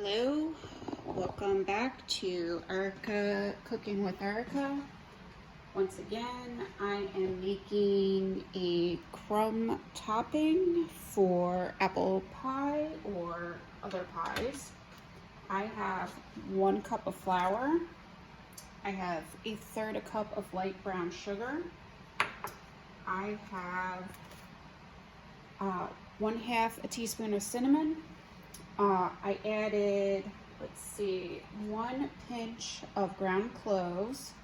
Hello, welcome back to Erica Cooking with Erica. Once again, I am making a crumb topping for apple pie or other pies. I have 1 cup of flour. I have 1/3 cup of light brown sugar. I have 1/2 a teaspoon of cinnamon. I added, let's see, 1 pinch of ground cloves,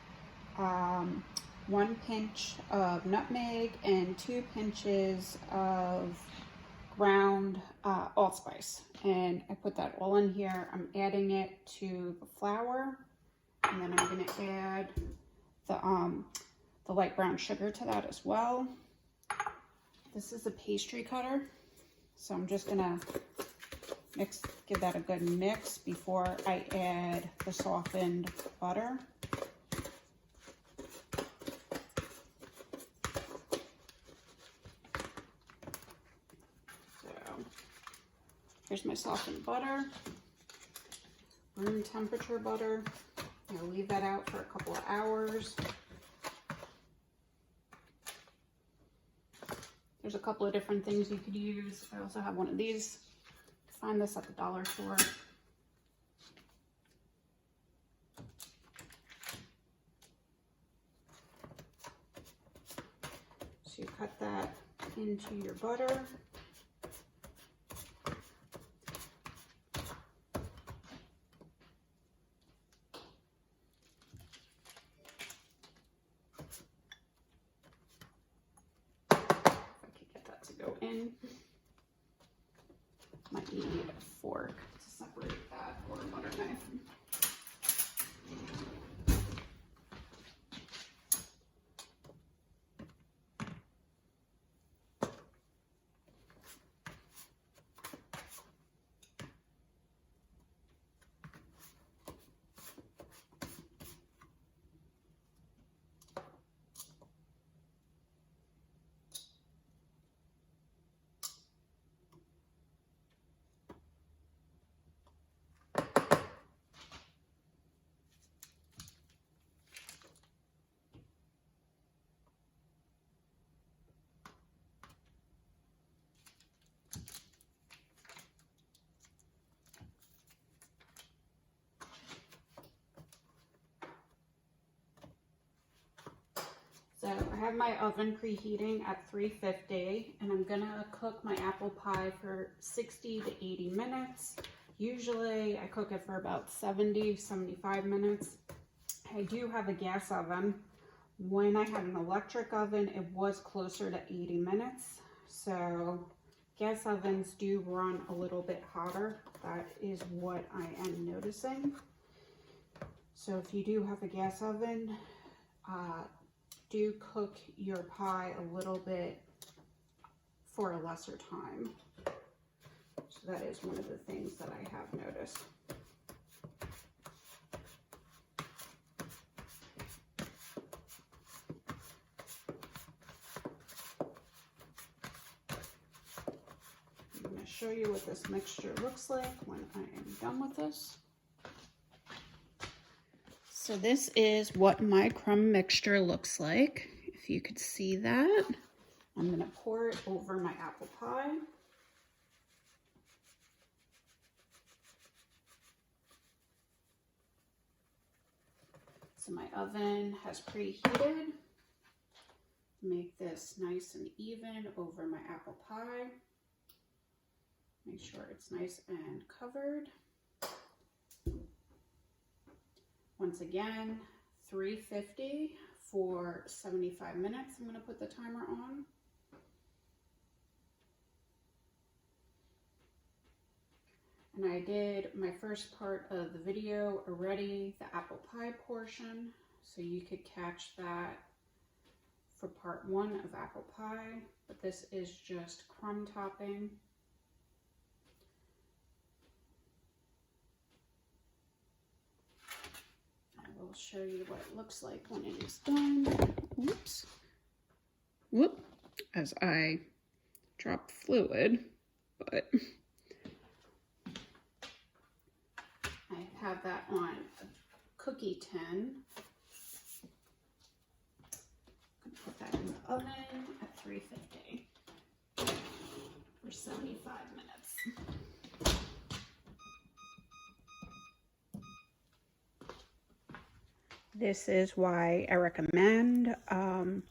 1 pinch of nutmeg, and 2 pinches of ground allspice. And I put that all in here. I'm adding it to the flour, and then I'm going to add the light brown sugar to that as well. This is a pastry cutter, so I'm just going to give that a good mix before I add the softened butter. So here's my softened butter, room temperature butter. I'll leave that out for a couple of hours. There's a couple of different things you could use. I also have one of these. Find this at the dollar store. So you cut that into your butter. If I could get that to go in. Might need a fork to separate that, or a butter knife. So I have my oven preheating at 350, and I'm gonna cook my apple pie for 60 to 80 minutes. Usually I cook it for about 75 minutes. I do have a gas oven. When I had an electric oven, it was closer to 80 minutes. So gas ovens do run a little bit hotter. That is what I am noticing. So if you do have a gas oven, do cook your pie a little bit for a lesser time. So that is one of the things that I have noticed. I'm going to show you what this mixture looks like when I am done with this. So this is what my crumb mixture looks like. If you could see that, I'm going to pour it over my apple pie. So my oven has preheated. Make this nice and even over my apple pie. Make sure it's nice and covered. Once again, 350 for 75 minutes. I'm going to put the timer on. And I did my first part of the video already, the apple pie portion. So you could catch that for part 1 of apple pie. But this is just crumb topping. I'll show you what it looks like when it is done. Oops. Whoop. As I drop fluid, but cookie tin. I'm gonna put that in the oven at 350 for 75 minutes. This is why I recommend an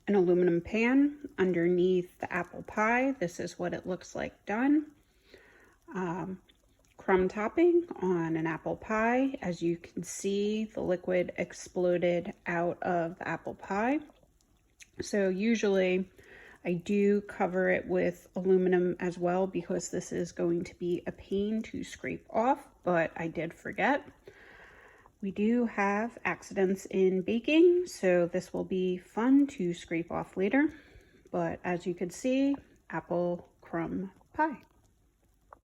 aluminum pan underneath the apple pie. This is what it looks like done. Crumb topping on an apple pie. As you can see, the liquid exploded out of the apple pie. So usually I do cover it with aluminum as well because this is going to be a pain to scrape off, but I did forget. We do have accidents in baking, so this will be fun to scrape off later. But as you can see, apple crumb pie.